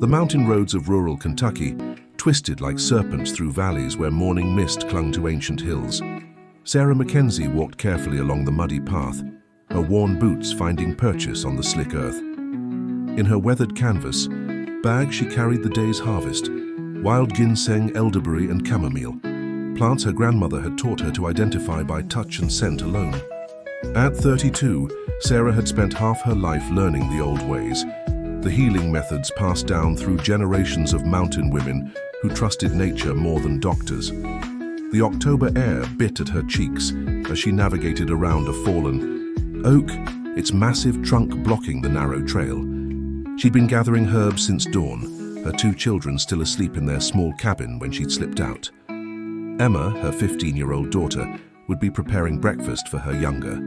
The mountain roads of rural Kentucky twisted like serpents through valleys where morning mist clung to ancient hills. Sarah Mackenzie walked carefully along the muddy path, her worn boots finding purchase on the slick earth. In her weathered canvas bag she carried the day's harvest, wild ginseng, elderberry and chamomile, plants her grandmother had taught her to identify by touch and scent alone. At 32, Sarah had spent half her life learning the old ways, the healing methods passed down through generations of mountain women who trusted nature more than doctors. The October air bit at her cheeks as she navigated around a fallen oak, its massive trunk blocking the narrow trail. She'd been gathering herbs since dawn, her 2 children still asleep in their small cabin when she'd slipped out. Emma, her 15-year-old daughter, would be preparing breakfast for her younger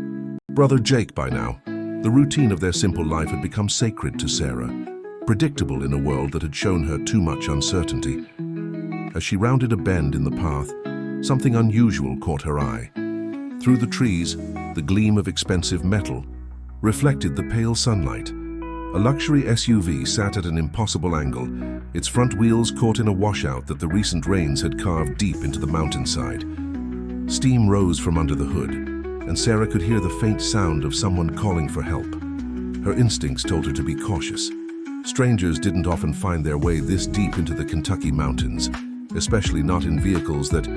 brother Jake by now. The routine of their simple life had become sacred to Sarah, predictable in a world that had shown her too much uncertainty. As she rounded a bend in the path, something unusual caught her eye. Through the trees, the gleam of expensive metal reflected the pale sunlight. A luxury SUV sat at an impossible angle, its front wheels caught in a washout that the recent rains had carved deep into the mountainside. Steam rose from under the hood, and Sarah could hear the faint sound of someone calling for help. Her instincts told her to be cautious. Strangers didn't often find their way this deep into the Kentucky mountains, especially not in vehicles that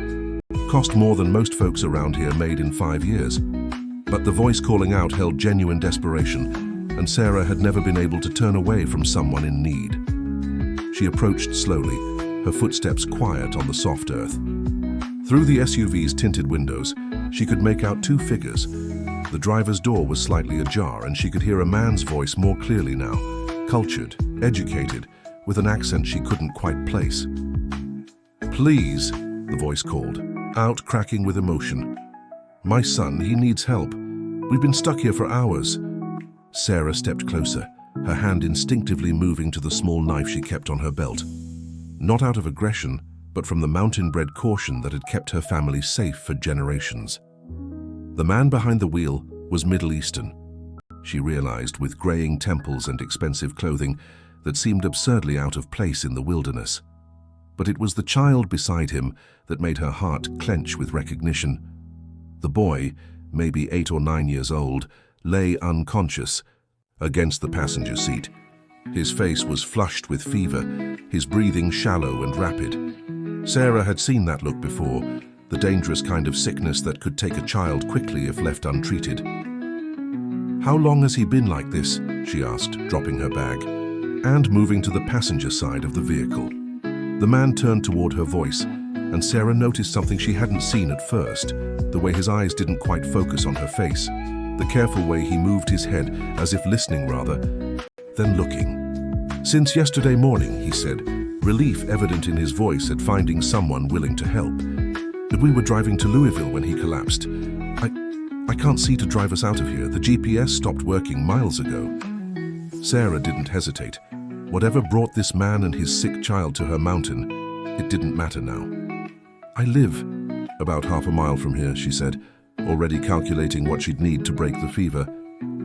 cost more than most folks around here made in 5 years. But the voice calling out held genuine desperation, and Sarah had never been able to turn away from someone in need. She approached slowly, her footsteps quiet on the soft earth. Through the SUV's tinted windows, she could make out 2 figures. The driver's door was slightly ajar, and she could hear a man's voice more clearly now, cultured, educated, with an accent she couldn't quite place. "Please," the voice called, out cracking with emotion. "My son, he needs help. We've been stuck here for hours." Sarah stepped closer, her hand instinctively moving to the small knife she kept on her belt. Not out of aggression, but from the mountain-bred caution that had kept her family safe for generations. The man behind the wheel was Middle Eastern, she realized, with graying temples and expensive clothing that seemed absurdly out of place in the wilderness. But it was the child beside him that made her heart clench with recognition. The boy, maybe 8 or 9 years old, lay unconscious against the passenger seat. His face was flushed with fever, his breathing shallow and rapid. Sarah had seen that look before, the dangerous kind of sickness that could take a child quickly if left untreated. "How long has he been like this?" she asked, dropping her bag, and moving to the passenger side of the vehicle. The man turned toward her voice, and Sarah noticed something she hadn't seen at first, the way his eyes didn't quite focus on her face, the careful way he moved his head, as if listening rather, then looking. "Since yesterday morning," he said, relief evident in his voice at finding someone willing to help. "But we were driving to Louisville when he collapsed. I can't see to drive us out of here. The GPS stopped working miles ago." Sarah didn't hesitate. Whatever brought this man and his sick child to her mountain, it didn't matter now. "I live about half a mile from here," she said, already calculating what she'd need to break the fever.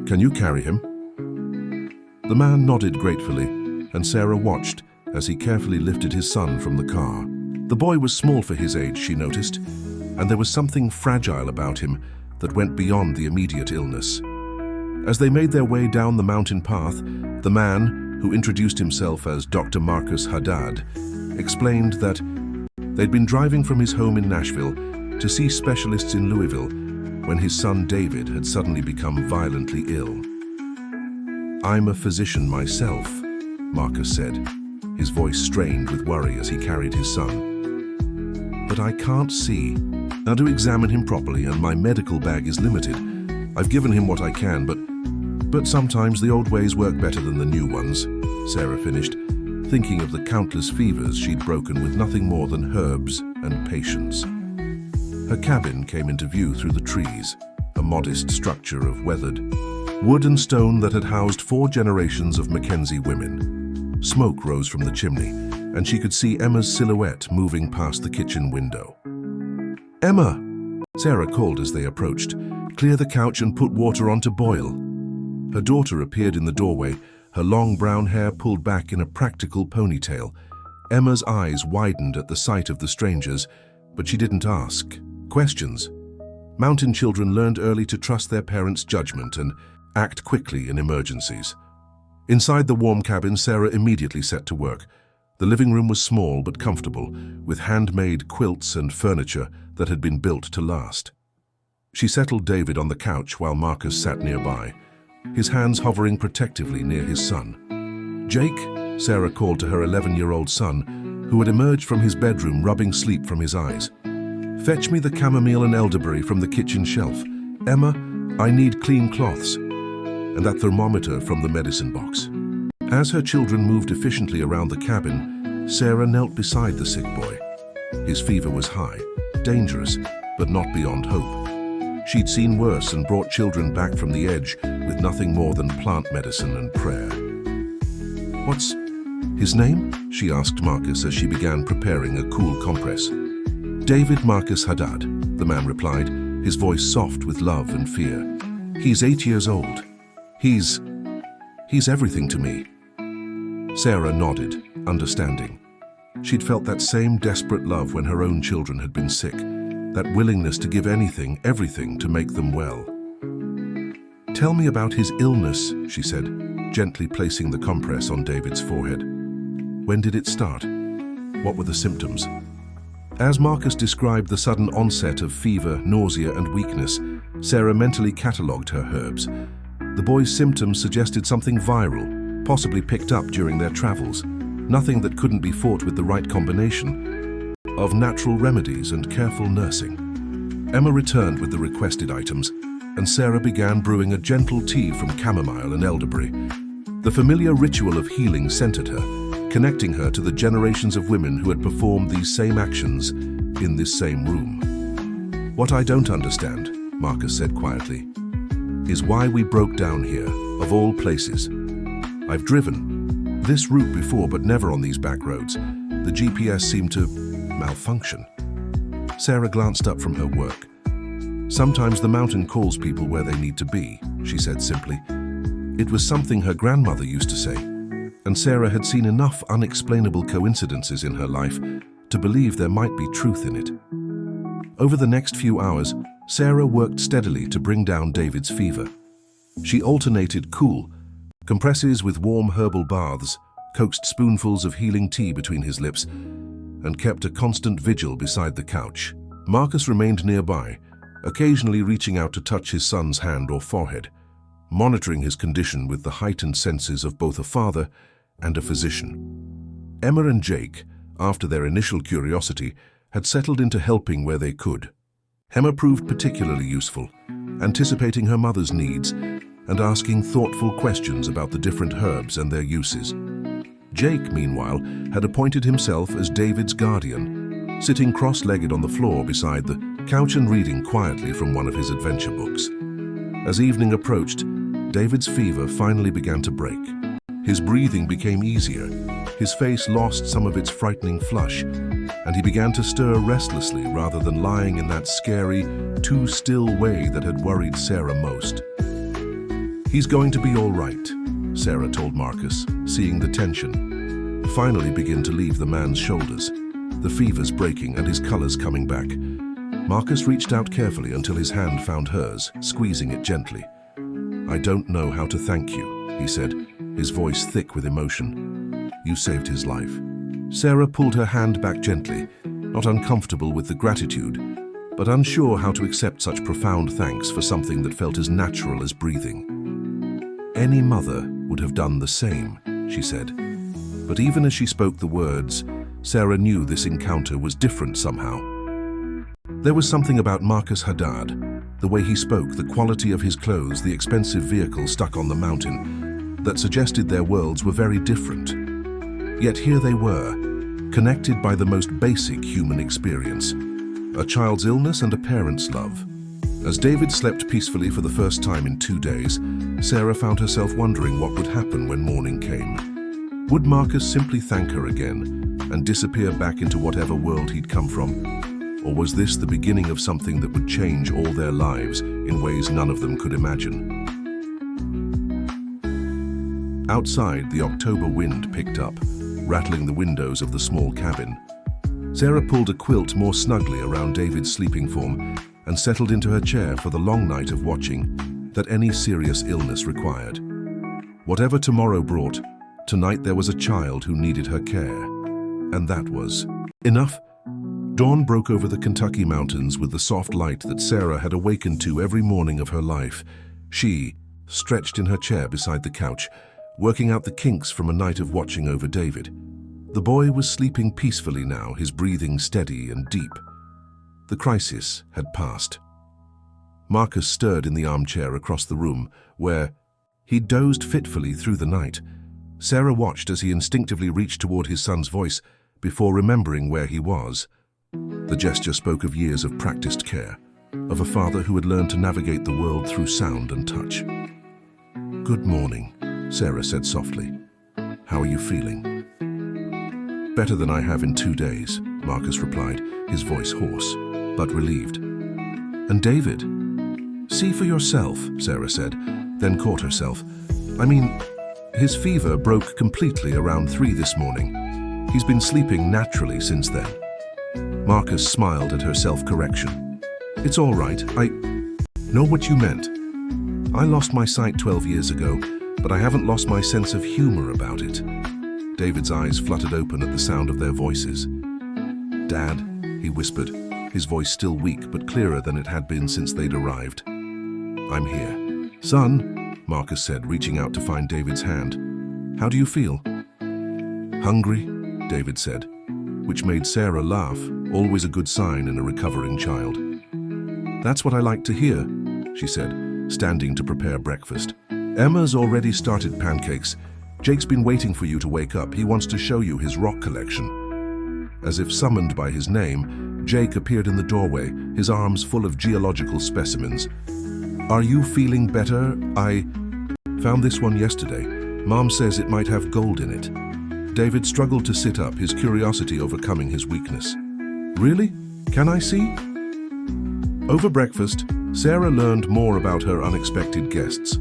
"Can you carry him?" The man nodded gratefully, and Sarah watched as he carefully lifted his son from the car. The boy was small for his age, she noticed, and there was something fragile about him that went beyond the immediate illness. As they made their way down the mountain path, the man, who introduced himself as Dr. Marcus Haddad, explained that they'd been driving from his home in Nashville to see specialists in Louisville when his son David had suddenly become violently ill. "I'm a physician myself," Marcus said, his voice strained with worry as he carried his son. "But I can't see. Now to examine him properly, and my medical bag is limited. I've given him what I can, but sometimes the old ways work better than the new ones," Sarah finished, thinking of the countless fevers she'd broken with nothing more than herbs and patience. Her cabin came into view through the trees, a modest structure of weathered wood and stone that had housed 4 generations of Mackenzie women. Smoke rose from the chimney, and she could see Emma's silhouette moving past the kitchen window. "Emma!" Sarah called as they approached. "Clear the couch and put water on to boil." Her daughter appeared in the doorway, her long brown hair pulled back in a practical ponytail. Emma's eyes widened at the sight of the strangers, but she didn't ask questions. Mountain children learned early to trust their parents' judgment and act quickly in emergencies. Inside the warm cabin, Sarah immediately set to work. The living room was small but comfortable, with handmade quilts and furniture that had been built to last. She settled David on the couch while Marcus sat nearby, his hands hovering protectively near his son. "Jake," Sarah called to her 11-year-old son, who had emerged from his bedroom rubbing sleep from his eyes. "Fetch me the chamomile and elderberry from the kitchen shelf. Emma, I need clean cloths. And that thermometer from the medicine box." As her children moved efficiently around the cabin, Sarah knelt beside the sick boy. His fever was high, dangerous, but not beyond hope. She'd seen worse and brought children back from the edge with nothing more than plant medicine and prayer. "What's his name?" she asked Marcus as she began preparing a cool compress. "David Marcus Haddad," the man replied, his voice soft with love and fear. "He's 8 years old. He's everything to me." Sarah nodded, understanding. She'd felt that same desperate love when her own children had been sick, that willingness to give anything, everything to make them well. "Tell me about his illness," she said, gently placing the compress on David's forehead. "When did it start? What were the symptoms?" As Marcus described the sudden onset of fever, nausea, and weakness, Sarah mentally catalogued her herbs. The boy's symptoms suggested something viral, possibly picked up during their travels. Nothing that couldn't be fought with the right combination of natural remedies and careful nursing. Emma returned with the requested items, and Sarah began brewing a gentle tea from chamomile and elderberry. The familiar ritual of healing centered her, connecting her to the generations of women who had performed these same actions in this same room. "What I don't understand," Marcus said quietly, "is why we broke down here, of all places. I've driven this route before, but never on these back roads. The GPS seemed to malfunction." Sarah glanced up from her work. "Sometimes the mountain calls people where they need to be," she said simply. It was something her grandmother used to say, and Sarah had seen enough unexplainable coincidences in her life to believe there might be truth in it. Over the next few hours, Sarah worked steadily to bring down David's fever. She alternated cool compresses with warm herbal baths, coaxed spoonfuls of healing tea between his lips, and kept a constant vigil beside the couch. Marcus remained nearby, occasionally reaching out to touch his son's hand or forehead, monitoring his condition with the heightened senses of both a father and a physician. Emma and Jake, after their initial curiosity, had settled into helping where they could. Emma proved particularly useful, anticipating her mother's needs and asking thoughtful questions about the different herbs and their uses. Jake, meanwhile, had appointed himself as David's guardian, sitting cross-legged on the floor beside the couch and reading quietly from one of his adventure books. As evening approached, David's fever finally began to break. His breathing became easier, his face lost some of its frightening flush, and he began to stir restlessly rather than lying in that scary, too still way that had worried Sarah most. "He's going to be all right," Sarah told Marcus, seeing the tension finally begin to leave the man's shoulders, the fever's breaking and his colors coming back. Marcus reached out carefully until his hand found hers, squeezing it gently. "I don't know how to thank you," he said, his voice thick with emotion. "You saved his life." Sarah pulled her hand back gently, not uncomfortable with the gratitude, but unsure how to accept such profound thanks for something that felt as natural as breathing. "Any mother would have done the same," she said. But even as she spoke the words, Sarah knew this encounter was different somehow. There was something about Marcus Haddad, the way he spoke, the quality of his clothes, the expensive vehicle stuck on the mountain, that suggested their worlds were very different. Yet here they were, connected by the most basic human experience, a child's illness and a parent's love. As David slept peacefully for the first time in 2 days, Sarah found herself wondering what would happen when morning came. Would Marcus simply thank her again and disappear back into whatever world he'd come from? Or was this the beginning of something that would change all their lives in ways none of them could imagine? Outside, the October wind picked up, rattling the windows of the small cabin. Sarah pulled a quilt more snugly around David's sleeping form and settled into her chair for the long night of watching that any serious illness required. Whatever tomorrow brought, tonight there was a child who needed her care. And that was enough. Dawn broke over the Kentucky mountains with the soft light that Sarah had awakened to every morning of her life. She, stretched in her chair beside the couch, working out the kinks from a night of watching over David. The boy was sleeping peacefully now, his breathing steady and deep. The crisis had passed. Marcus stirred in the armchair across the room, where he dozed fitfully through the night. Sarah watched as he instinctively reached toward his son's voice before remembering where he was. The gesture spoke of years of practiced care, of a father who had learned to navigate the world through sound and touch. "Good morning," Sarah said softly. "How are you feeling?" "Better than I have in 2 days," Marcus replied, his voice hoarse, but relieved. "And David?" "See for yourself," Sarah said, then caught herself. "I mean, his fever broke completely around 3 this morning. He's been sleeping naturally since then." Marcus smiled at her self-correction. "It's all right. I know what you meant. I lost my sight 12 years ago, but I haven't lost my sense of humor about it." David's eyes fluttered open at the sound of their voices. "Dad," he whispered, his voice still weak but clearer than it had been since they'd arrived. "I'm here." "Son," Marcus said, reaching out to find David's hand. "How do you feel?" "Hungry," David said, which made Sarah laugh, always a good sign in a recovering child. "That's what I like to hear," she said, standing to prepare breakfast. "Emma's already started pancakes. Jake's been waiting for you to wake up. He wants to show you his rock collection." As if summoned by his name, Jake appeared in the doorway, his arms full of geological specimens. "Are you feeling better? I found this one yesterday. Mom says it might have gold in it." David struggled to sit up, his curiosity overcoming his weakness. "Really? Can I see?" Over breakfast, Sarah learned more about her unexpected guests.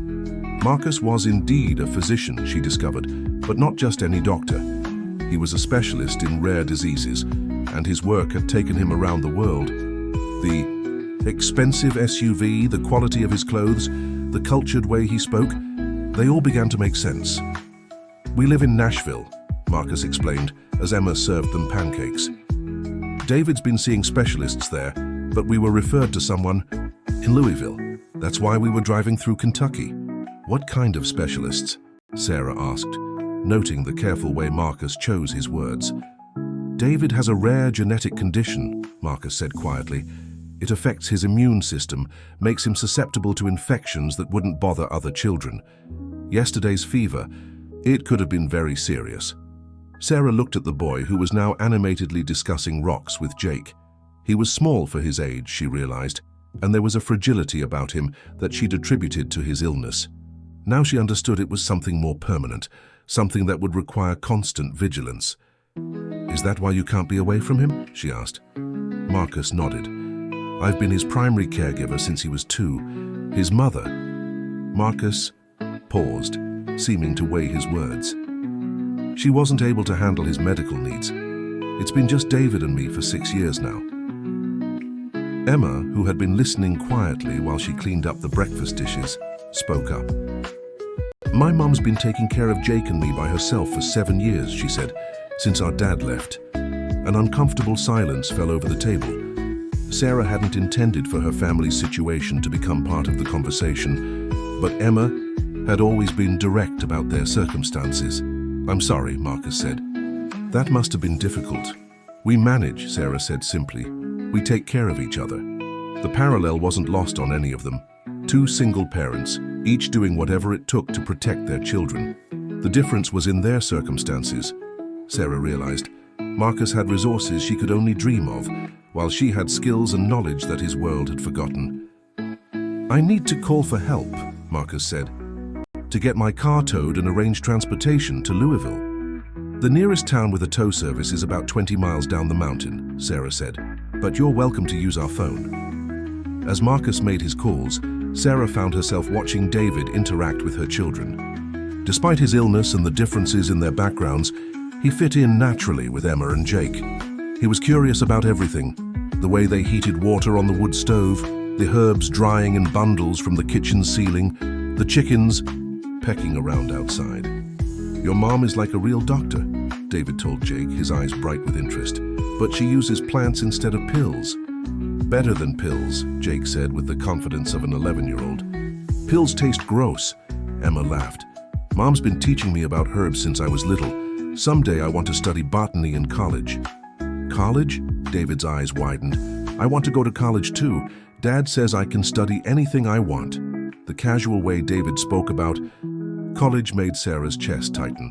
Marcus was indeed a physician, she discovered, but not just any doctor. He was a specialist in rare diseases, and his work had taken him around the world. The expensive SUV, the quality of his clothes, the cultured way he spoke, they all began to make sense. "We live in Nashville," Marcus explained as Emma served them pancakes. "David's been seeing specialists there, but we were referred to someone in Louisville. That's why we were driving through Kentucky." "What kind of specialists?" Sarah asked, noting the careful way Marcus chose his words. "David has a rare genetic condition," Marcus said quietly. "It affects his immune system, makes him susceptible to infections that wouldn't bother other children. Yesterday's fever, it could have been very serious." Sarah looked at the boy, who was now animatedly discussing rocks with Jake. He was small for his age, she realized, and there was a fragility about him that she'd attributed to his illness. Now she understood it was something more permanent, something that would require constant vigilance. "Is that why you can't be away from him?" she asked. Marcus nodded. "I've been his primary caregiver since he was 2. His mother..." Marcus paused, seeming to weigh his words. "She wasn't able to handle his medical needs. It's been just David and me for 6 years now." Emma, who had been listening quietly while she cleaned up the breakfast dishes, spoke up. "My mum's been taking care of Jake and me by herself for 7 years," she said, "since our dad left." An uncomfortable silence fell over the table. Sarah hadn't intended for her family's situation to become part of the conversation, but Emma had always been direct about their circumstances. "I'm sorry," Marcus said. "That must have been difficult." "We manage," Sarah said simply. "We take care of each other." The parallel wasn't lost on any of them. 2 single parents, each doing whatever it took to protect their children. The difference was in their circumstances, Sarah realized. Marcus had resources she could only dream of, while she had skills and knowledge that his world had forgotten. "I need to call for help," Marcus said, "to get my car towed and arrange transportation to Louisville." "The nearest town with a tow service is about 20 miles down the mountain," Sarah said, "but you're welcome to use our phone." As Marcus made his calls, Sarah found herself watching David interact with her children. Despite his illness and the differences in their backgrounds, he fit in naturally with Emma and Jake. He was curious about everything: the way they heated water on the wood stove, the herbs drying in bundles from the kitchen ceiling, the chickens pecking around outside. "Your mom is like a real doctor," David told Jake, his eyes bright with interest. "But she uses plants instead of pills." "Better than pills," Jake said with the confidence of an 11-year-old. "Pills taste gross." Emma laughed. "Mom's been teaching me about herbs since I was little. Someday I want to study botany in college." "College?" David's eyes widened. "I want to go to college too. Dad says I can study anything I want." The casual way David spoke about college made Sarah's chest tighten.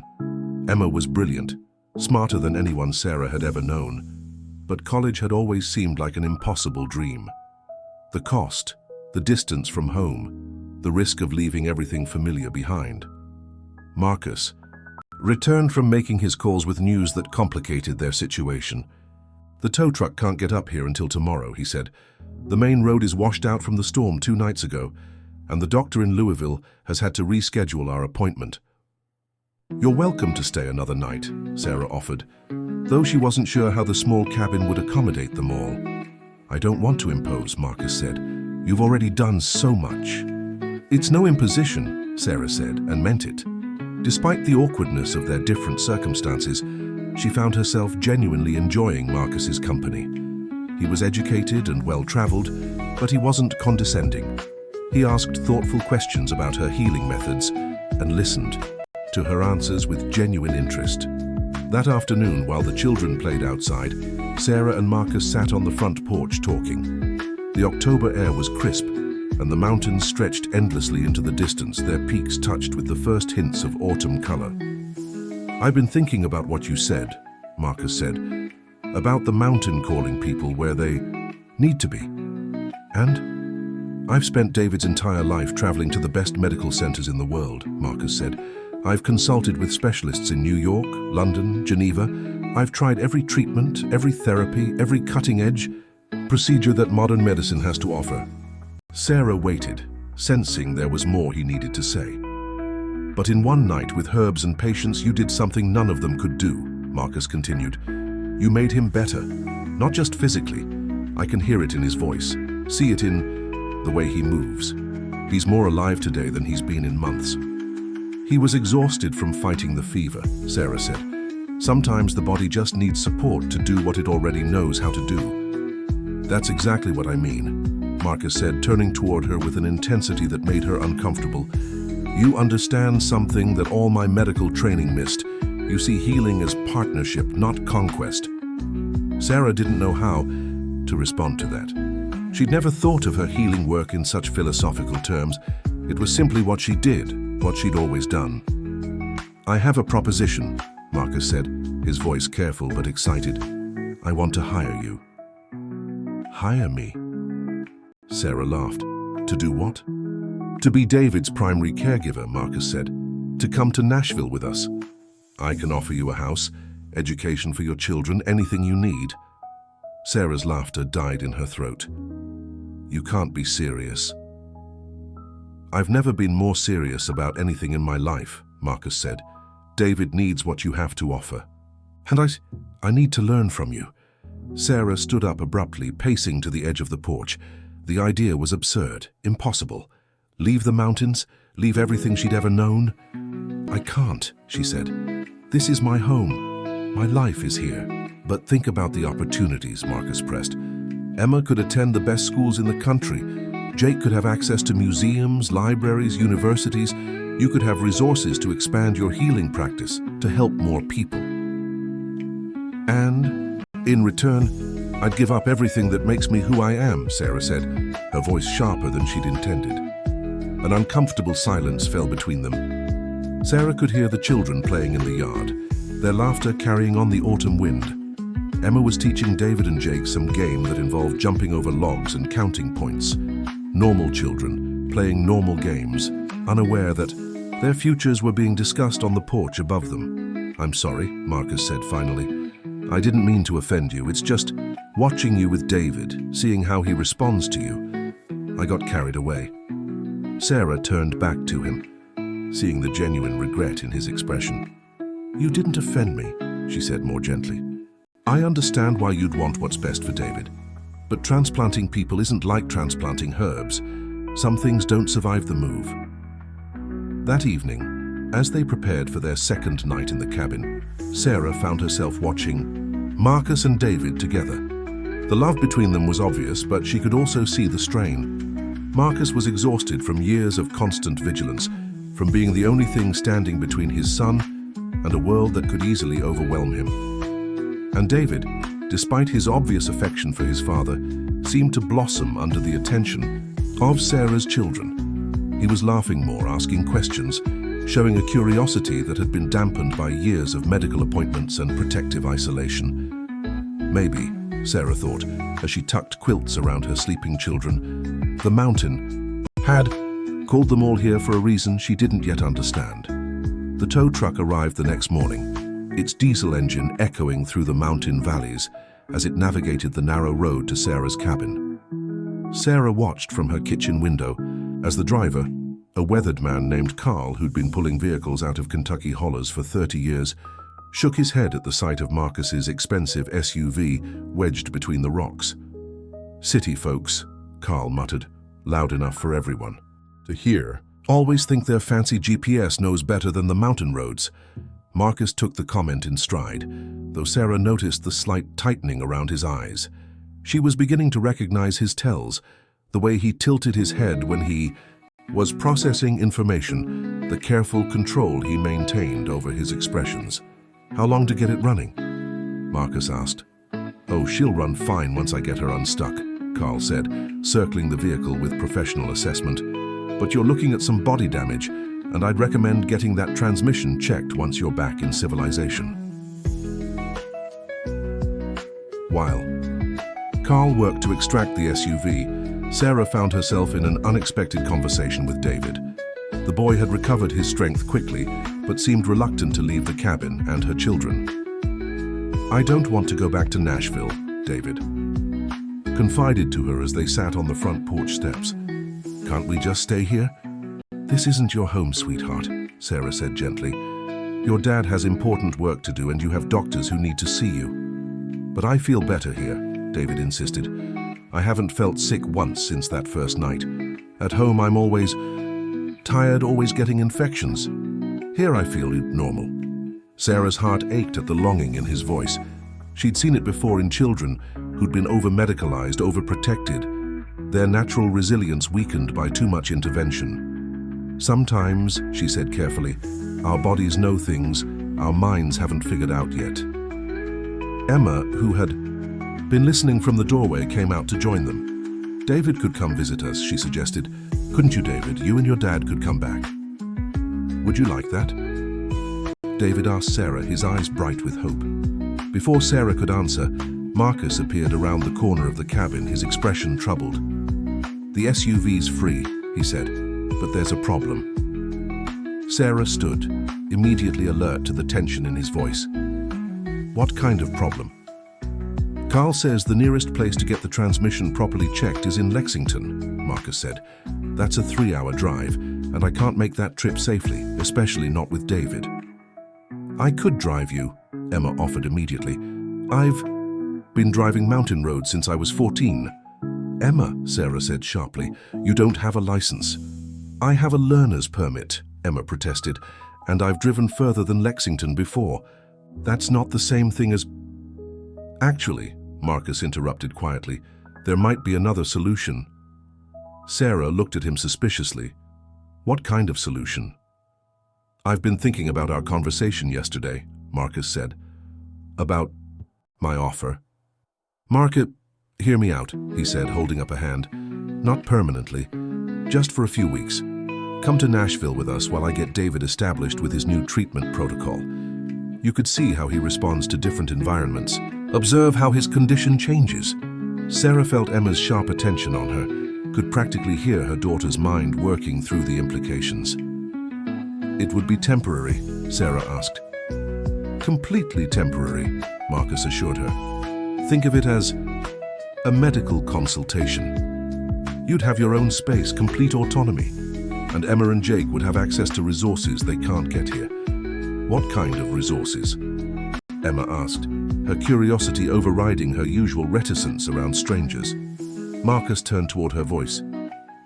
Emma was brilliant, smarter than anyone Sarah had ever known. But college had always seemed like an impossible dream. The cost, the distance from home, the risk of leaving everything familiar behind. Marcus returned from making his calls with news that complicated their situation. "The tow truck can't get up here until tomorrow," he said. "The main road is washed out from the storm 2 nights ago, and the doctor in Louisville has had to reschedule our appointment." "You're welcome to stay another night," Sarah offered, though she wasn't sure how the small cabin would accommodate them all. "I don't want to impose," Marcus said. "You've already done so much." "It's no imposition," Sarah said, and meant it. Despite the awkwardness of their different circumstances, she found herself genuinely enjoying Marcus's company. He was educated and well-traveled, but he wasn't condescending. He asked thoughtful questions about her healing methods and listened to her answers with genuine interest. That afternoon, while the children played outside, Sarah and Marcus sat on the front porch talking. The October air was crisp, and the mountains stretched endlessly into the distance, their peaks touched with the first hints of autumn color. "I've been thinking about what you said," Marcus said, "about the mountain calling people where they need to be. And I've spent David's entire life traveling to the best medical centers in the world," Marcus said. "I've consulted with specialists in New York, London, Geneva. I've tried every treatment, every therapy, every cutting-edge procedure that modern medicine has to offer." Sarah waited, sensing there was more he needed to say. "But in one night with herbs and patience, you did something none of them could do," Marcus continued. "You made him better, not just physically. I can hear it in his voice, see it in the way he moves. He's more alive today than he's been in months." "He was exhausted from fighting the fever," Sarah said. "Sometimes the body just needs support to do what it already knows how to do." "That's exactly what I mean," Marcus said, turning toward her with an intensity that made her uncomfortable. "You understand something that all my medical training missed. You see healing as partnership, not conquest." Sarah didn't know how to respond to that. She'd never thought of her healing work in such philosophical terms. It was simply what she did, what she'd always done. "I have a proposition," Marcus said, his voice careful but excited. "I want to hire you." "Hire me?" Sarah laughed. "To do what?" "To be David's primary caregiver," Marcus said. "To come to Nashville with us. I can offer you a house, education for your children, anything you need." Sarah's laughter died in her throat. "You can't be serious." "I've never been more serious about anything in my life," Marcus said. "David needs what you have to offer. And I need to learn from you." Sarah stood up abruptly, pacing to the edge of the porch. The idea was absurd, impossible. Leave the mountains, leave everything she'd ever known? "I can't," she said. "This is my home. My life is here." "But think about the opportunities," Marcus pressed. "Emma could attend the best schools in the country. Jake could have access to museums, libraries, universities. You could have resources to expand your healing practice, to help more people. And, in return, I'd give up everything that makes me who I am," Sarah said, her voice sharper than she'd intended. An uncomfortable silence fell between them. Sarah could hear the children playing in the yard, their laughter carrying on the autumn wind. Emma was teaching David and Jake some game that involved jumping over logs and counting points. Normal children, playing normal games, unaware that their futures were being discussed on the porch above them. "I'm sorry," Marcus said finally. "I didn't mean to offend you. It's just watching you with David, seeing how he responds to you. I got carried away." Sarah turned back to him. seeing the genuine regret in his expression. "You didn't offend me," she said more gently. "I understand why you'd want what's best for David. But transplanting people isn't like transplanting herbs. Some things don't survive the move." That evening, as they prepared for their second night in the cabin, Sarah found herself watching Marcus and David together. The love between them was obvious, but she could also see the strain. Marcus was exhausted from years of constant vigilance, from being the only thing standing between his son and a world that could easily overwhelm him. And David, despite his obvious affection for his father, seemed to blossom under the attention of Sarah's children. He was laughing more, asking questions, showing a curiosity that had been dampened by years of medical appointments and protective isolation. Maybe, Sarah thought, as she tucked quilts around her sleeping children, the mountain had called them all here for a reason she didn't yet understand. The tow truck arrived the next morning, its diesel engine echoing through the mountain valleys as it navigated the narrow road to Sarah's cabin. Sarah watched from her kitchen window as the driver, a weathered man named Carl who'd been pulling vehicles out of Kentucky hollers for 30 years, shook his head at the sight of Marcus's expensive SUV wedged between the rocks. "City folks," Carl muttered, loud enough for everyone to hear, "always think their fancy GPS knows better than the mountain roads." Marcus took the comment in stride, though Sarah noticed the slight tightening around his eyes. She was beginning to recognize his tells, the way he tilted his head when he was processing information, the careful control he maintained over his expressions. "How long to get it running?" Marcus asked. "Oh, she'll run fine once I get her unstuck," Carl said, circling the vehicle with professional assessment. "But you're looking at some body damage, and I'd recommend getting that transmission checked once you're back in civilization." While Carl worked to extract the SUV, Sarah found herself in an unexpected conversation with David. The boy had recovered his strength quickly, but seemed reluctant to leave the cabin and her children. "I don't want to go back to Nashville," David confided to her as they sat on the front porch steps. "Can't we just stay here?" "This isn't your home, sweetheart," Sarah said gently. "Your dad has important work to do and you have doctors who need to see you." "But I feel better here," David insisted. "I haven't felt sick once since that first night. At home I'm always tired, always getting infections. Here I feel normal." Sarah's heart ached at the longing in his voice. She'd seen it before in children who'd been over-medicalized, over-protected, their natural resilience weakened by too much intervention. "Sometimes," she said carefully, "our bodies know things our minds haven't figured out yet." Emma, who had been listening from the doorway, came out to join them. "David could come visit us," she suggested. "Couldn't you, David? You and your dad could come back. Would you like that?" David asked Sarah, his eyes bright with hope. Before Sarah could answer, Marcus appeared around the corner of the cabin, his expression troubled. "The SUV's free," he said, "but there's a problem." Sarah stood, immediately alert to the tension in his voice. "What kind of problem?" "Carl says the nearest place to get the transmission properly checked is in Lexington," Marcus said. "That's a 3-hour drive, and I can't make that trip safely, especially not with David." "I could drive you," Emma offered immediately. "I've been driving mountain roads since I was 14. "Emma," Sarah said sharply, "you don't have a license." "I have a learner's permit," Emma protested, "and I've driven further than Lexington before. That's not the same thing as—" "Actually," Marcus interrupted quietly, "there might be another solution." Sarah looked at him suspiciously. "What kind of solution?" "I've been thinking about our conversation yesterday," Marcus said. "About my offer." "Marcus, hear me out," he said, holding up a hand. "Not permanently, just for a few weeks. Come to Nashville with us while I get David established with his new treatment protocol. You could see how he responds to different environments. Observe how his condition changes." Sarah felt Emma's sharp attention on her, could practically hear her daughter's mind working through the implications. "It would be temporary?" Sarah asked. "Completely temporary," Marcus assured her. "Think of it as a medical consultation. You'd have your own space, complete autonomy. and Emma and Jake would have access to resources they can't get here. What kind of resources? Emma asked, her curiosity overriding her usual reticence around strangers. Marcus turned toward her voice.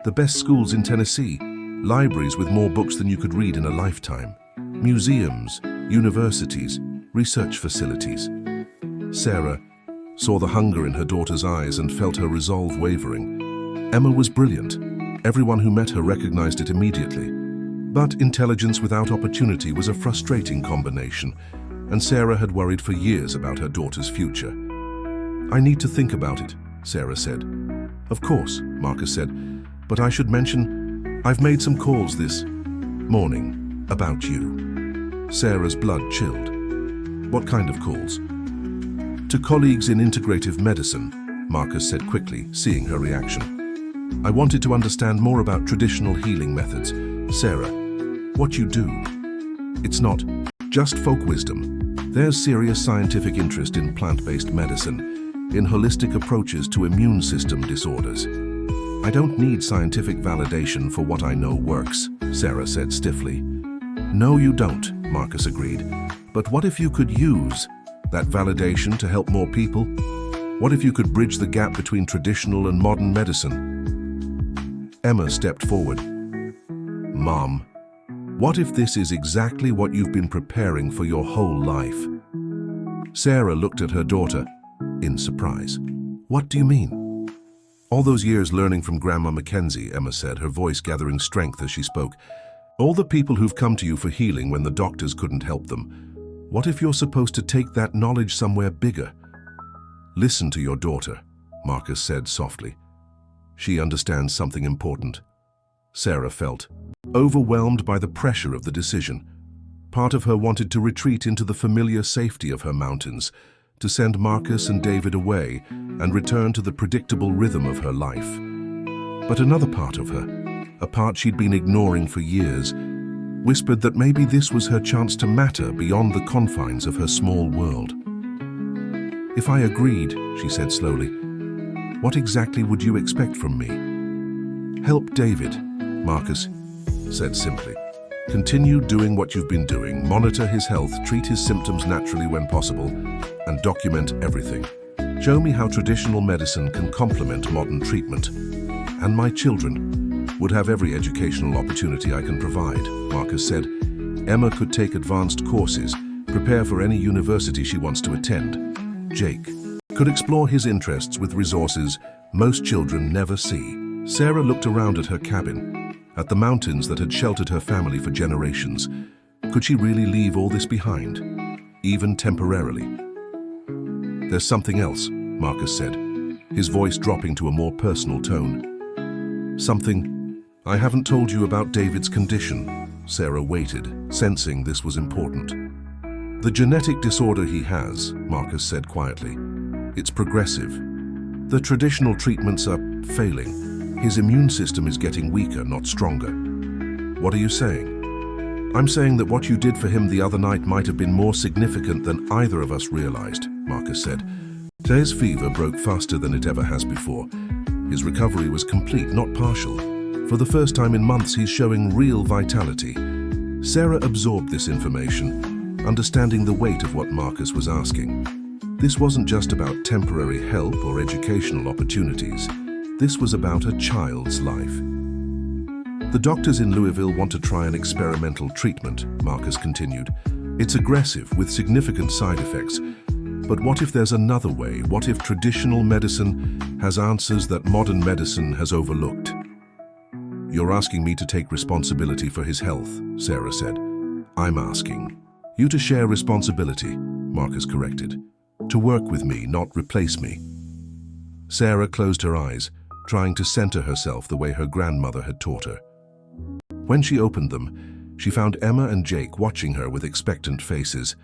The best schools in Tennessee, libraries with more books than you could read in a lifetime, museums, universities, research facilities. Sarah saw the hunger in her daughter's eyes and felt her resolve wavering. Emma was brilliant. Everyone who met her recognized it immediately. But intelligence without opportunity was a frustrating combination, and Sarah had worried for years about her daughter's future. I need to think about it, Sarah said. Of course, Marcus said, but I should mention, I've made some calls this morning about you. Sarah's blood chilled. What kind of calls? To colleagues in integrative medicine, Marcus said quickly, seeing her reaction. I wanted to understand more about traditional healing methods. Sarah, what you do. It's not just folk wisdom. There's serious scientific interest in plant-based medicine, in holistic approaches to immune system disorders. I don't need scientific validation for what I know works, Sarah said stiffly. No, you don't, Marcus agreed. But what if you could use that validation to help more people? What if you could bridge the gap between traditional and modern medicine? Emma stepped forward. Mom, what if this is exactly what you've been preparing for your whole life? Sarah looked at her daughter in surprise. What do you mean? All those years learning from Grandma Mackenzie, Emma said, her voice gathering strength as she spoke. All the people who've come to you for healing when the doctors couldn't help them. What if you're supposed to take that knowledge somewhere bigger? Listen to your daughter, Marcus said softly. She understands something important. Sarah felt overwhelmed by the pressure of the decision. Part of her wanted to retreat into the familiar safety of her mountains, to send Marcus and David away and return to the predictable rhythm of her life. But another part of her, a part she'd been ignoring for years, whispered that maybe this was her chance to matter beyond the confines of her small world. If I agreed, she said slowly, what exactly would you expect from me? Help David, Marcus said simply. Continue doing what you've been doing, monitor his health, treat his symptoms naturally when possible, and document everything. Show me how traditional medicine can complement modern treatment. And my children would have every educational opportunity I can provide, Marcus said. Emma could take advanced courses, prepare for any university she wants to attend. Jake could explore his interests with resources most children never see. Sarah looked around at her cabin, at the mountains that had sheltered her family for generations. Could she really leave all this behind, even temporarily? There's something else, Marcus said, his voice dropping to a more personal tone. Something I haven't told you about David's condition. Sarah waited, sensing this was important. The genetic disorder he has, Marcus said quietly. It's progressive. The traditional treatments are failing. His immune system is getting weaker, not stronger. What are you saying? I'm saying that what you did for him the other night might have been more significant than either of us realized, Marcus said. Today's fever broke faster than it ever has before. His recovery was complete, not partial. For the first time in months, he's showing real vitality. Sarah absorbed this information, understanding the weight of what Marcus was asking. This wasn't just about temporary help or educational opportunities. This was about a child's life. The doctors in Louisville want to try an experimental treatment, Marcus continued. It's aggressive with significant side effects. But what if there's another way? What if traditional medicine has answers that modern medicine has overlooked? You're asking me to take responsibility for his health, Sarah said. I'm asking you to share responsibility, Marcus corrected. To work with me, not replace me. Sarah closed her eyes, trying to center herself the way her grandmother had taught her. When she opened them, she found Emma and Jake watching her with expectant faces,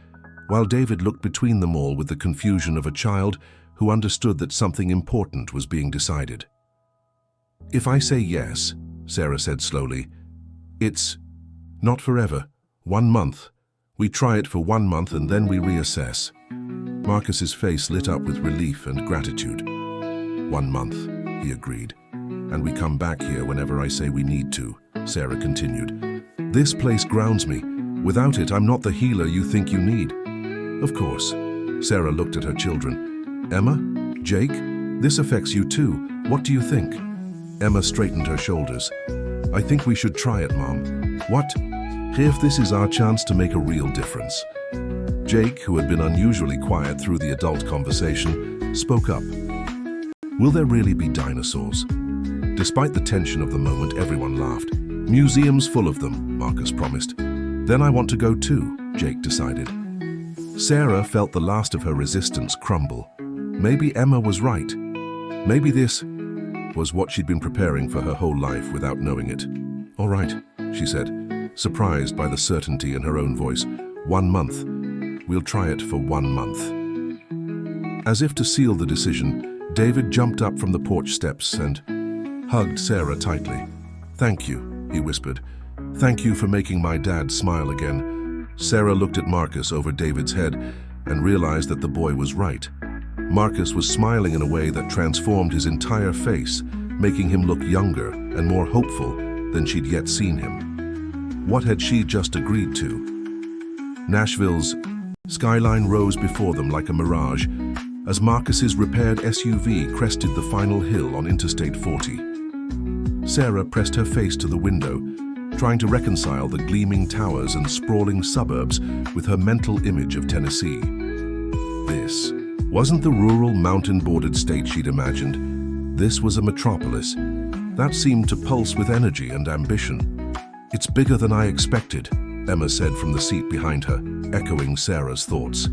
while David looked between them all with the confusion of a child who understood that something important was being decided. If I say yes, Sarah said slowly, it's not forever. 1 month. We try it for 1 month and then we reassess. Marcus's face lit up with relief and gratitude. 1 month, he agreed, and we come back here whenever I say we need to. Sarah continued. "This place grounds me. Without it, I'm not the healer you think you need." "Of course." Sarah looked at her children. "Emma? Jake? This affects you too. What do you think?" Emma straightened her shoulders. "I think we should try it, Mom." "What?" "If this is our chance to make a real difference." Jake, who had been unusually quiet through the adult conversation, spoke up. "Will there really be dinosaurs?" Despite the tension of the moment, everyone laughed. "Museums full of them," Marcus promised. "Then I want to go too," Jake decided. Sarah felt the last of her resistance crumble. Maybe Emma was right. Maybe this was what she'd been preparing for her whole life without knowing it. "All right," she said, surprised by the certainty in her own voice. "1 month. We'll try it for 1 month." As if to seal the decision, David jumped up from the porch steps and hugged Sarah tightly. "Thank you," he whispered. "Thank you for making my dad smile again." Sarah looked at Marcus over David's head and realized that the boy was right. Marcus was smiling in a way that transformed his entire face, making him look younger and more hopeful than she'd yet seen him. What had she just agreed to? Nashville's skyline rose before them like a mirage as Marcus's repaired SUV crested the final hill on Interstate 40. Sarah pressed her face to the window, trying to reconcile the gleaming towers and sprawling suburbs with her mental image of Tennessee. This wasn't the rural, mountain-bordered state she'd imagined. This was a metropolis that seemed to pulse with energy and ambition. "It's bigger than I expected," Emma said from the seat behind her, echoing Sarah's thoughts.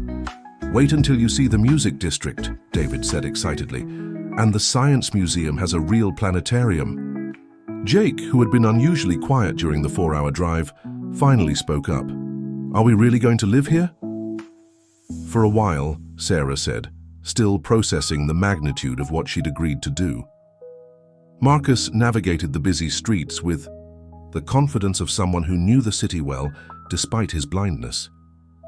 "Wait until you see the music district," David said excitedly. "And the science museum has a real planetarium." Jake, who had been unusually quiet during the 4-hour drive, finally spoke up. "Are we really going to live here?" "For a while," Sarah said, still processing the magnitude of what she'd agreed to do. Marcus navigated the busy streets with the confidence of someone who knew the city well, despite his blindness.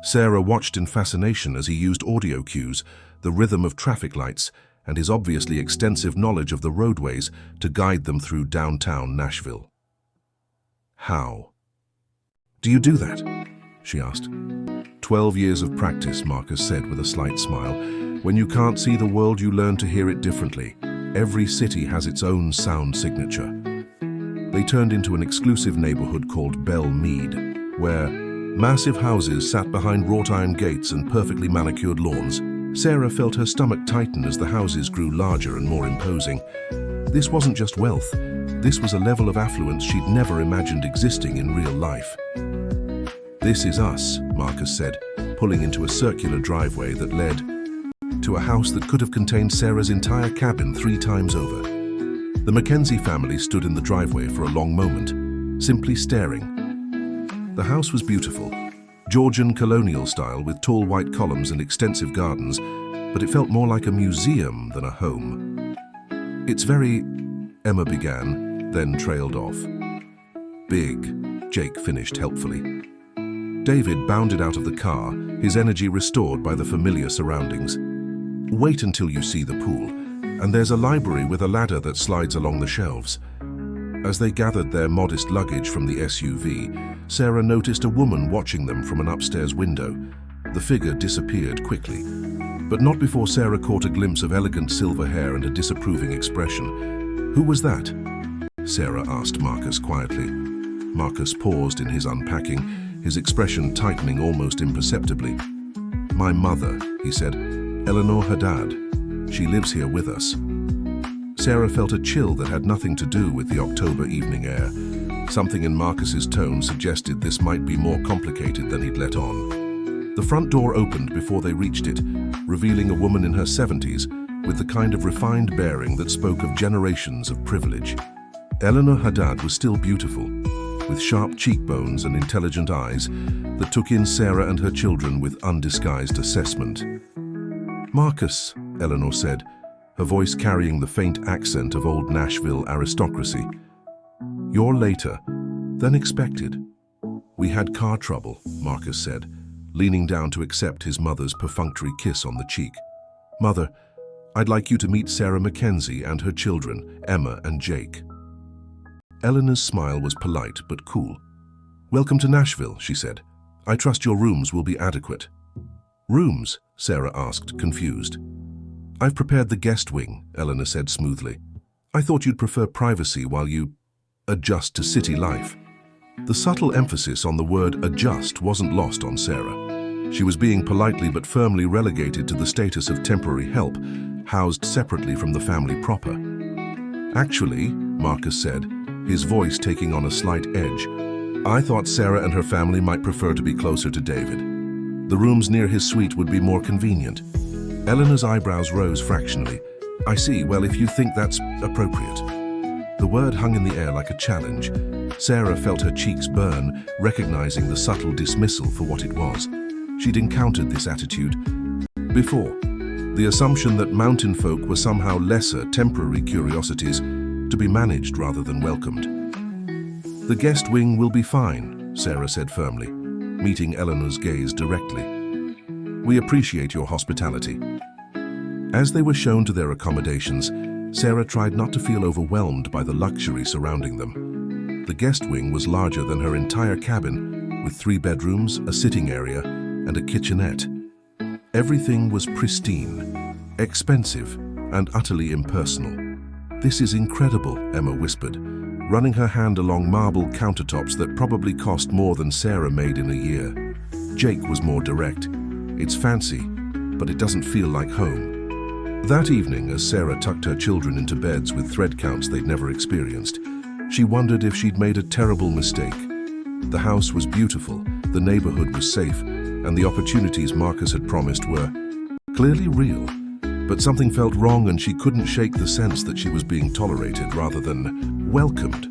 Sarah watched in fascination as he used audio cues, the rhythm of traffic lights, and his obviously extensive knowledge of the roadways to guide them through downtown Nashville. "How do you do that?" she asked. 12 years of practice," Marcus said with a slight smile. "When you can't see the world, you learn to hear it differently. Every city has its own sound signature." They turned into an exclusive neighborhood called Belle Mead, where massive houses sat behind wrought iron gates and perfectly manicured lawns. Sarah felt her stomach tighten as the houses grew larger and more imposing. This wasn't just wealth. This was a level of affluence she'd never imagined existing in real life. "This is us," Marcus said, pulling into a circular driveway that led to a house that could have contained Sarah's entire cabin 3 times over. The Mackenzie family stood in the driveway for a long moment, simply staring. The house was beautiful, Georgian colonial style with tall white columns and extensive gardens, but it felt more like a museum than a home. "It's very," Emma began, then trailed off. "Big," Jake finished helpfully. David bounded out of the car, his energy restored by the familiar surroundings. "Wait until you see the pool, and there's a library with a ladder that slides along the shelves." As they gathered their modest luggage from the SUV, Sarah noticed a woman watching them from an upstairs window. The figure disappeared quickly, but not before Sarah caught a glimpse of elegant silver hair and a disapproving expression. "Who was that?" Sarah asked Marcus quietly. Marcus paused in his unpacking, his expression tightening almost imperceptibly. "My mother," he said, "Eleanor Haddad. She lives here with us." Sarah felt a chill that had nothing to do with the October evening air. Something in Marcus's tone suggested this might be more complicated than he'd let on. The front door opened before they reached it, revealing a woman in her 70s with the kind of refined bearing that spoke of generations of privilege. Eleanor Haddad was still beautiful, with sharp cheekbones and intelligent eyes that took in Sarah and her children with undisguised assessment. "Marcus," Eleanor said, her voice carrying the faint accent of old Nashville aristocracy. "You're later than expected." "We had car trouble," Marcus said, leaning down to accept his mother's perfunctory kiss on the cheek. "Mother, I'd like you to meet Sarah Mackenzie and her children, Emma and Jake." Eleanor's smile was polite but cool. "Welcome to Nashville," she said. "I trust your rooms will be adequate." "Rooms?" Sarah asked, confused. "I've prepared the guest wing," Eleanor said smoothly. "I thought you'd prefer privacy while you adjust to city life." The subtle emphasis on the word adjust wasn't lost on Sarah. She was being politely but firmly relegated to the status of temporary help, housed separately from the family proper. "Actually," Marcus said, his voice taking on a slight edge, "I thought Sarah and her family might prefer to be closer to David. The rooms near his suite would be more convenient." Eleanor's eyebrows rose fractionally. "I see. Well, if you think that's appropriate." The word hung in the air like a challenge. Sarah felt her cheeks burn, recognizing the subtle dismissal for what it was. She'd encountered this attitude before. The assumption that mountain folk were somehow lesser, temporary curiosities to be managed rather than welcomed. "The guest wing will be fine," Sarah said firmly, meeting Eleanor's gaze directly. "We appreciate your hospitality." As they were shown to their accommodations, Sarah tried not to feel overwhelmed by the luxury surrounding them. The guest wing was larger than her entire cabin, with 3 bedrooms, a sitting area, and a kitchenette. Everything was pristine, expensive, and utterly impersonal. "This is incredible," Emma whispered, running her hand along marble countertops that probably cost more than Sarah made in a year. Jake was more direct. "It's fancy, but it doesn't feel like home." That evening, as Sarah tucked her children into beds with thread counts they'd never experienced, she wondered if she'd made a terrible mistake. The house was beautiful, the neighborhood was safe, and the opportunities Marcus had promised were clearly real. But something felt wrong, and she couldn't shake the sense that she was being tolerated rather than welcomed.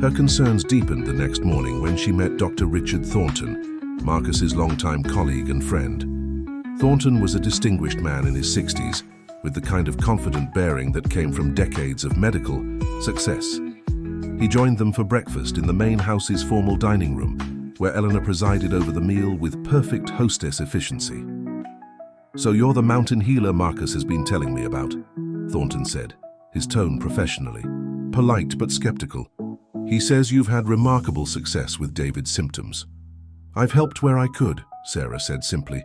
Her concerns deepened the next morning when she met Dr. Richard Thornton, Marcus's longtime colleague and friend. Thornton was a distinguished man in his 60s, with the kind of confident bearing that came from decades of medical success. He joined them for breakfast in the main house's formal dining room, where Eleanor presided over the meal with perfect hostess efficiency. "So you're the mountain healer Marcus has been telling me about," Thornton said, his tone professionally, polite but skeptical. "He says you've had remarkable success with David's symptoms." "I've helped where I could," Sarah said simply.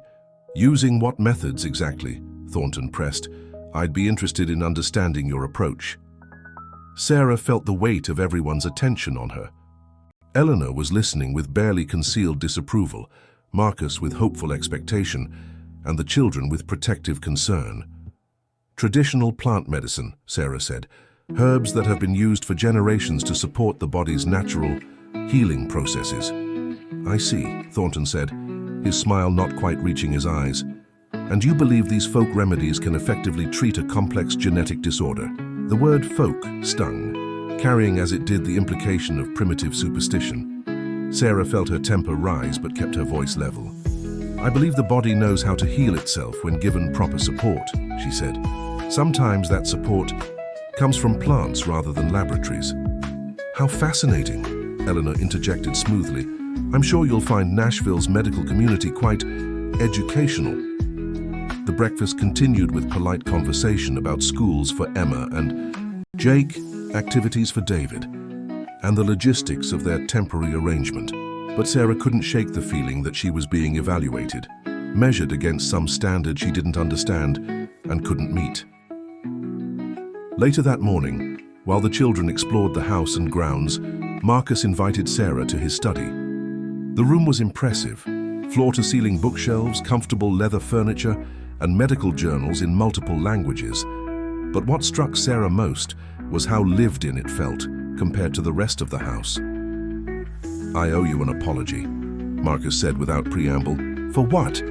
"Using what methods exactly?" Thornton pressed. "I'd be interested in understanding your approach." Sarah felt the weight of everyone's attention on her. Eleanor was listening with barely concealed disapproval, Marcus with hopeful expectation, and the children with protective concern. "Traditional plant medicine," Sarah said, "herbs that have been used for generations to support the body's natural healing processes." "I see," Thornton said, his smile not quite reaching his eyes. "And you believe these folk remedies can effectively treat a complex genetic disorder?" The word folk stung, carrying as it did the implication of primitive superstition. Sarah felt her temper rise but kept her voice level. "I believe the body knows how to heal itself when given proper support," she said. "Sometimes that support comes from plants rather than laboratories." "How fascinating," Eleanor interjected smoothly. "I'm sure you'll find Nashville's medical community quite educational." The breakfast continued with polite conversation about schools for Emma and Jake, activities for David, and the logistics of their temporary arrangement. But Sarah couldn't shake the feeling that she was being evaluated, measured against some standard she didn't understand and couldn't meet. Later that morning, while the children explored the house and grounds, Marcus invited Sarah to his study. The room was impressive, floor-to-ceiling bookshelves, comfortable leather furniture, and medical journals in multiple languages. But what struck Sarah most was how lived-in it felt compared to the rest of the house. "I owe you an apology," Marcus said without preamble. "For what?"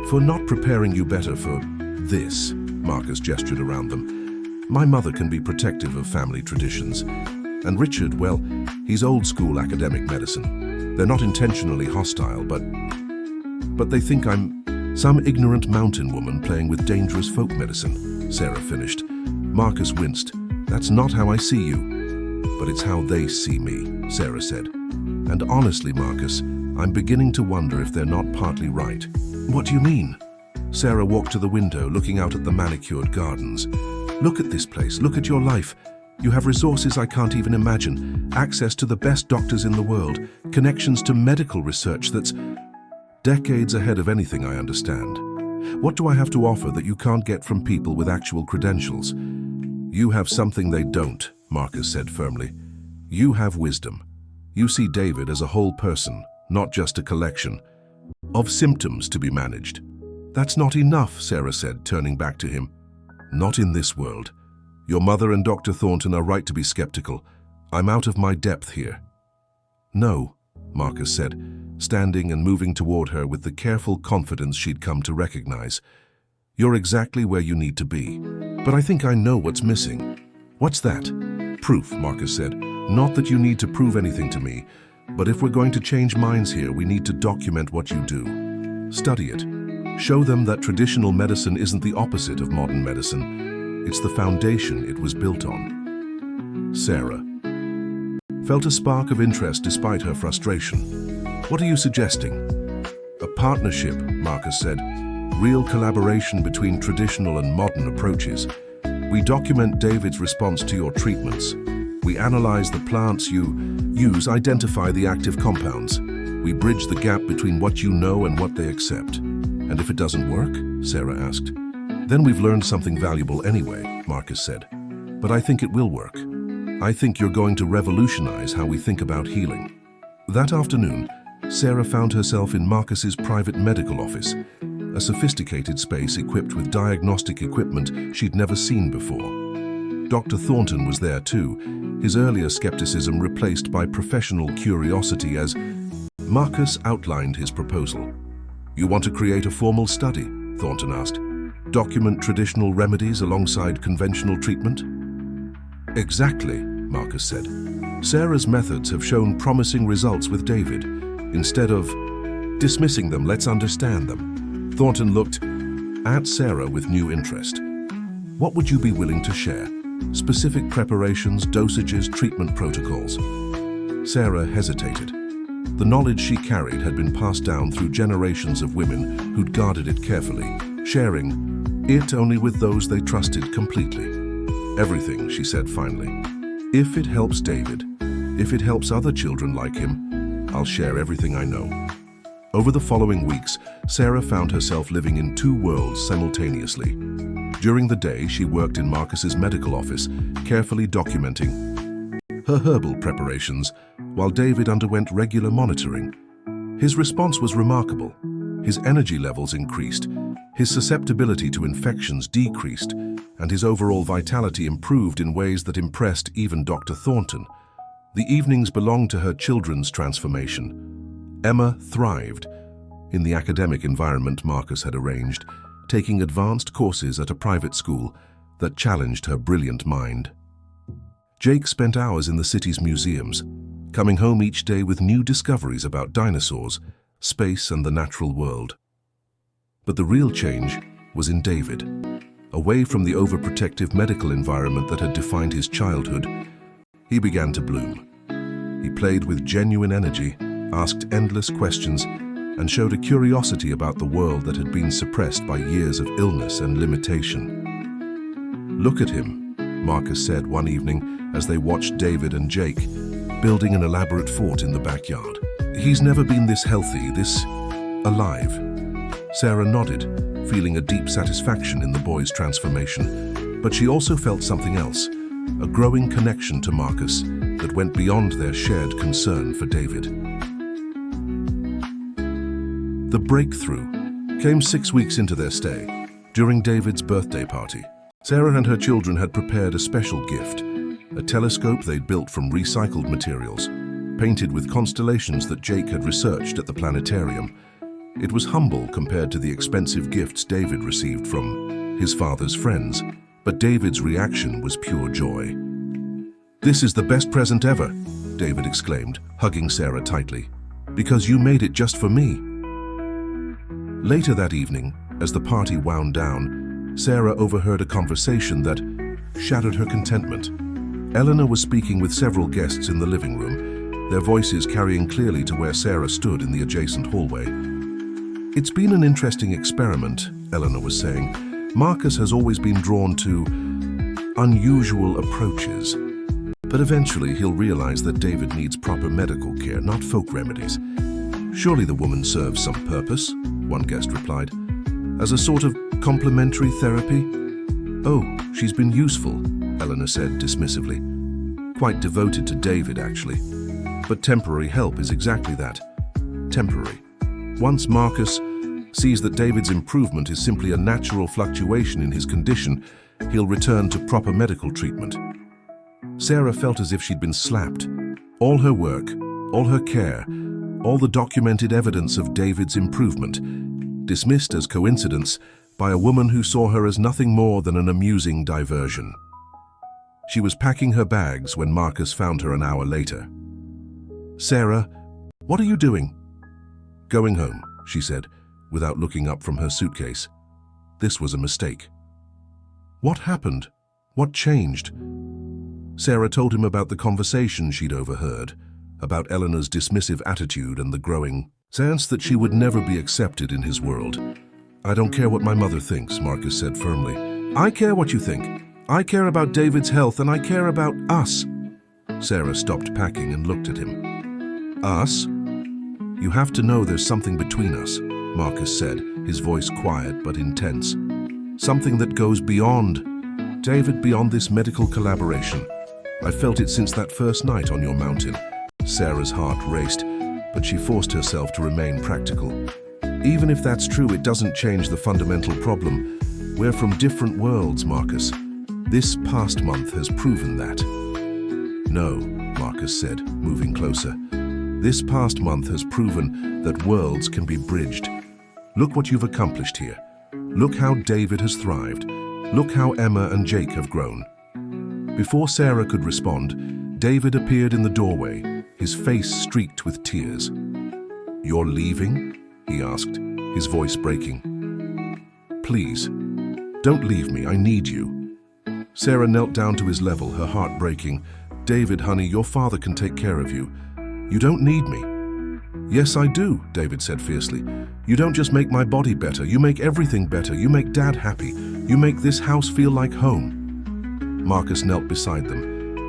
"For not preparing you better for this," Marcus gestured around them. "My mother can be protective of family traditions. And Richard, well, he's old-school academic medicine. They're not intentionally hostile, but they think I'm some ignorant mountain woman playing with dangerous folk medicine," Sarah finished. Marcus winced. "That's not how I see you." "But it's how they see me," Sarah said. "And honestly, Marcus, I'm beginning to wonder if they're not partly right." "What do you mean?" Sarah walked to the window, looking out at the manicured gardens. "Look at this place, look at your life. You have resources I can't even imagine, access to the best doctors in the world, connections to medical research that's decades ahead of anything I understand. What do I have to offer that you can't get from people with actual credentials? You have something they don't, Marcus said firmly. You have wisdom. You see David as a whole person, not just a collection of symptoms to be managed. That's not enough, Sarah said, turning back to him. Not in this world. Your mother and Dr. Thornton are right to be skeptical. I'm out of my depth here. No, Marcus said, standing and moving toward her with the careful confidence she'd come to recognize. You're exactly where you need to be. But I think I know what's missing. What's that? Proof, Marcus said. Not that you need to prove anything to me, but if we're going to change minds here, we need to document what you do. Study it. Show them that traditional medicine isn't the opposite of modern medicine. It's the foundation it was built on. Sarah felt a spark of interest despite her frustration. What are you suggesting? A partnership, Marcus said. Real collaboration between traditional and modern approaches. We document David's response to your treatments. We analyze the plants you use, identify the active compounds. We bridge the gap between what you know and what they accept. And if it doesn't work? Sarah asked. Then we've learned something valuable anyway, Marcus said. But I think it will work. I think you're going to revolutionize how we think about healing. That afternoon, Sarah found herself in Marcus's private medical office, a sophisticated space equipped with diagnostic equipment she'd never seen before. Dr. Thornton was there too, his earlier skepticism replaced by professional curiosity as Marcus outlined his proposal. You want to create a formal study? Thornton asked. Document traditional remedies alongside conventional treatment? Exactly, Marcus said. Sarah's methods have shown promising results with David. Instead of dismissing them, let's understand them. Thornton looked at Sarah with new interest. What would you be willing to share? Specific preparations, dosages, treatment protocols? Sarah hesitated. The knowledge she carried had been passed down through generations of women who'd guarded it carefully, sharing it only with those they trusted completely. Everything, she said finally. If it helps David, if it helps other children like him, I'll share everything I know. Over the following weeks, Sarah found herself living in two worlds simultaneously. During the day, she worked in Marcus's medical office, carefully documenting her herbal preparations, while David underwent regular monitoring. His response was remarkable. His energy levels increased, his susceptibility to infections decreased, and his overall vitality improved in ways that impressed even Dr. Thornton. The evenings belonged to her children's transformation. Emma thrived in the academic environment Marcus had arranged, taking advanced courses at a private school that challenged her brilliant mind. Jake spent hours in the city's museums, coming home each day with new discoveries about dinosaurs, space, and the natural world. But the real change was in David. Away from the overprotective medical environment that had defined his childhood, he began to bloom. He played with genuine energy, asked endless questions, and showed a curiosity about the world that had been suppressed by years of illness and limitation. Look at him, Marcus said one evening as they watched David and Jake building an elaborate fort in the backyard. He's never been this healthy, this alive. Sarah nodded, feeling a deep satisfaction in the boy's transformation, but she also felt something else, a growing connection to Marcus that went beyond their shared concern for David. The breakthrough came 6 weeks into their stay, during David's birthday party. Sarah and her children had prepared a special gift, a telescope they'd built from recycled materials, painted with constellations that Jake had researched at the planetarium. It was humble compared to the expensive gifts David received from his father's friends, but David's reaction was pure joy. "This is the best present ever," David exclaimed, hugging Sarah tightly, "because you made it just for me." Later that evening, as the party wound down, Sarah overheard a conversation that shattered her contentment. Eleanor was speaking with several guests in the living room, their voices carrying clearly to where Sarah stood in the adjacent hallway. "It's been an interesting experiment," Eleanor was saying. "Marcus has always been drawn to unusual approaches. But eventually he'll realize that David needs proper medical care, not folk remedies. Surely the woman serves some purpose, one guest replied. As a sort of complementary therapy? Oh, she's been useful, Eleanor said dismissively. Quite devoted to David, actually. But temporary help is exactly that. Temporary. Once Marcus sees that David's improvement is simply a natural fluctuation in his condition, he'll return to proper medical treatment. Sarah felt as if she'd been slapped. All her work, all her care, all the documented evidence of David's improvement, dismissed as coincidence by a woman who saw her as nothing more than an amusing diversion. She was packing her bags when Marcus found her an hour later. "Sarah, what are you doing?" "Going home," she said, without looking up from her suitcase. This was a mistake. What happened? What changed? Sarah told him about the conversation she'd overheard, about Eleanor's dismissive attitude and the growing sense that she would never be accepted in his world. "I don't care what my mother thinks," Marcus said firmly. "I care what you think. I care about David's health and I care about us." Sarah stopped packing and looked at him. "Us? You have to know there's something between us," Marcus said, his voice quiet but intense. "Something that goes beyond David, beyond this medical collaboration. I felt it since that first night on your mountain." Sarah's heart raced, but she forced herself to remain practical. "Even if that's true, it doesn't change the fundamental problem. We're from different worlds, Marcus. This past month has proven that." "No," Marcus said, moving closer. "This past month has proven that worlds can be bridged. Look what you've accomplished here. Look how David has thrived. Look how Emma and Jake have grown." Before Sarah could respond, David appeared in the doorway, his face streaked with tears. "You're leaving?" he asked, his voice breaking. "Please, don't leave me. I need you." Sarah knelt down to his level, her heart breaking. "David, honey, your father can take care of you. You don't need me." "Yes, I do," David said fiercely. "You don't just make my body better, you make everything better. You make Dad happy. You make this house feel like home." Marcus knelt beside them,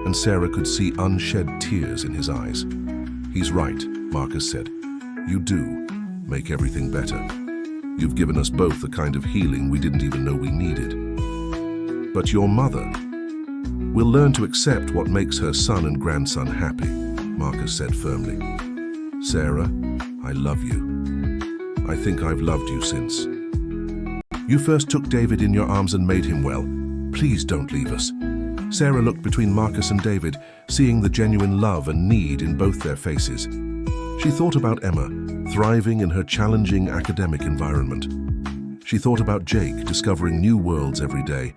and Sarah could see unshed tears in his eyes. "He's right," Marcus said. "You do make everything better. You've given us both the kind of healing we didn't even know we needed. But your mother will learn to accept what makes her son and grandson happy," Marcus said firmly. "Sarah, I love you. I think I've loved you since. You first took David in your arms and made him well. Please don't leave us." Sarah looked between Marcus and David, seeing the genuine love and need in both their faces. She thought about Emma, thriving in her challenging academic environment. She thought about Jake, discovering new worlds every day.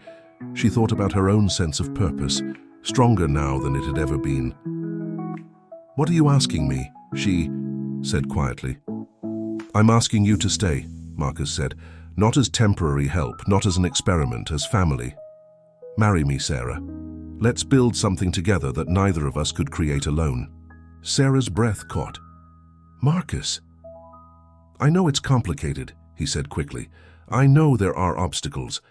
She thought about her own sense of purpose, stronger now than it had ever been. "What are you asking me?" she said quietly. "I'm asking you to stay," Marcus said, "not as temporary help, not as an experiment, as family. Marry me, Sarah. Let's build something together that neither of us could create alone." Sarah's breath caught. "Marcus." "I know it's complicated," he said quickly. "I know there are obstacles,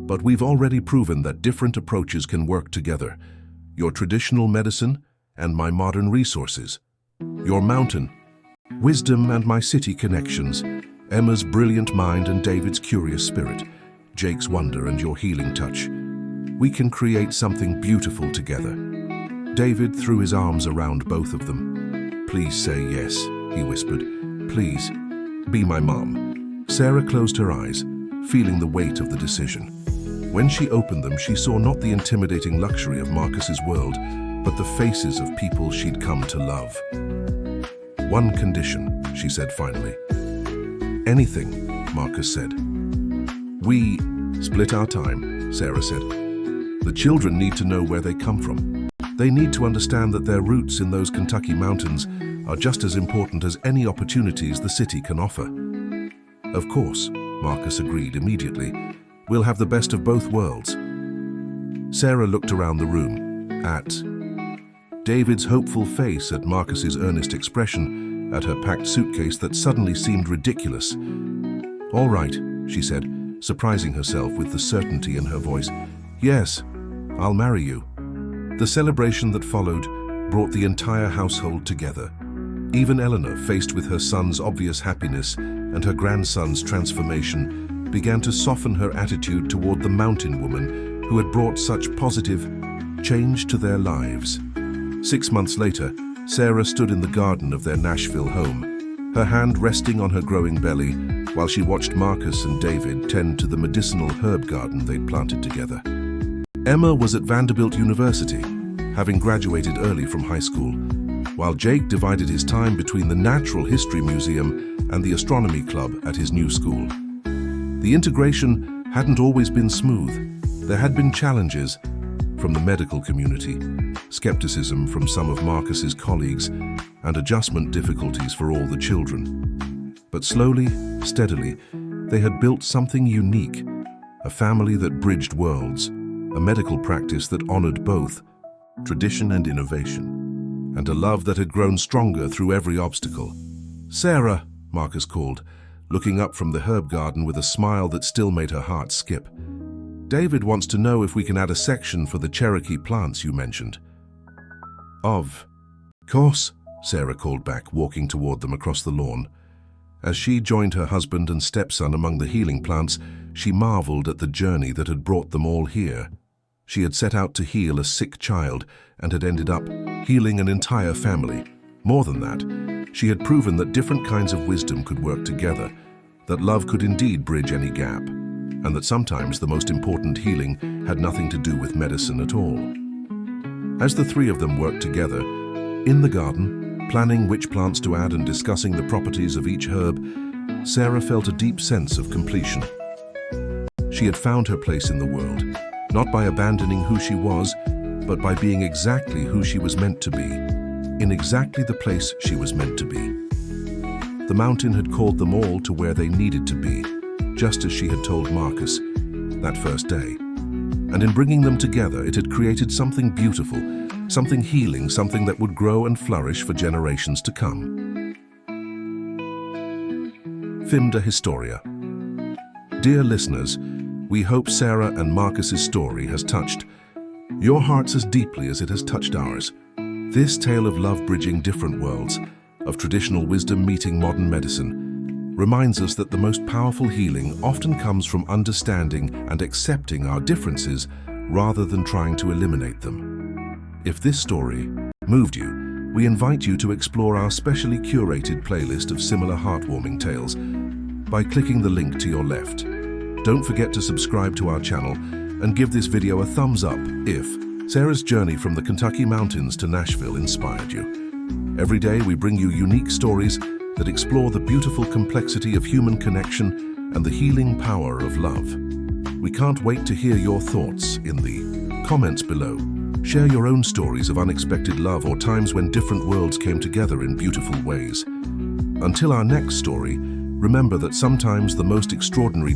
but we've already proven that different approaches can work together. Your traditional medicine and my modern resources. Your mountain, wisdom and my city connections. Emma's brilliant mind and David's curious spirit. Jake's wonder and your healing touch. We can create something beautiful together." David threw his arms around both of them. "Please say yes," he whispered. "Please, be my mom." Sarah closed her eyes, feeling the weight of the decision. When she opened them, she saw not the intimidating luxury of Marcus's world, but the faces of people she'd come to love. "One condition," she said finally. "Anything," Marcus said. "We split our time," Sarah said. "The children need to know where they come from. They need to understand that their roots in those Kentucky mountains are just as important as any opportunities the city can offer." "Of course," Marcus agreed immediately. "We'll have the best of both worlds." Sarah looked around the room, at David's hopeful face, at Marcus's earnest expression, at her packed suitcase that suddenly seemed ridiculous. "All right," she said, surprising herself with the certainty in her voice. "Yes, I'll marry you." The celebration that followed brought the entire household together. Even Eleanor, faced with her son's obvious happiness and her grandson's transformation, began to soften her attitude toward the mountain woman who had brought such positive change to their lives. 6 months later, Sarah stood in the garden of their Nashville home, her hand resting on her growing belly while she watched Marcus and David tend to the medicinal herb garden they'd planted together. Emma was at Vanderbilt University, having graduated early from high school, while Jake divided his time between the Natural History Museum and the Astronomy Club at his new school. The integration hadn't always been smooth. There had been challenges from the medical community, skepticism from some of Marcus's colleagues, and adjustment difficulties for all the children. But slowly, steadily, they had built something unique, a family that bridged worlds, a medical practice that honored both tradition and innovation, and a love that had grown stronger through every obstacle. "Sarah," Marcus called, looking up from the herb garden with a smile that still made her heart skip. "David wants to know if we can add a section for the Cherokee plants you mentioned." "Of course," Sarah called back, walking toward them across the lawn. As she joined her husband and stepson among the healing plants, she marveled at the journey that had brought them all here. She had set out to heal a sick child and had ended up healing an entire family. More than that, she had proven that different kinds of wisdom could work together, that love could indeed bridge any gap, and that sometimes the most important healing had nothing to do with medicine at all. As the three of them worked together, in the garden, planning which plants to add and discussing the properties of each herb, Sarah felt a deep sense of completion. She had found her place in the world, not by abandoning who she was, but by being exactly who she was meant to be, in exactly the place she was meant to be. The mountain had called them all to where they needed to be, just as she had told Marcus that first day. And in bringing them together, it had created something beautiful, something healing, something that would grow and flourish for generations to come. Fimda Historia. Dear listeners, we hope Sarah and Marcus's story has touched your hearts as deeply as it has touched ours. This tale of love bridging different worlds, of traditional wisdom meeting modern medicine, reminds us that the most powerful healing often comes from understanding and accepting our differences rather than trying to eliminate them. If this story moved you, we invite you to explore our specially curated playlist of similar heartwarming tales by clicking the link to your left. Don't forget to subscribe to our channel and give this video a thumbs up if Sarah's journey from the Kentucky mountains to Nashville inspired you. Every day we bring you unique stories that explore the beautiful complexity of human connection and the healing power of love. We can't wait to hear your thoughts in the comments below. Share your own stories of unexpected love or times when different worlds came together in beautiful ways. Until our next story, remember that sometimes the most extraordinary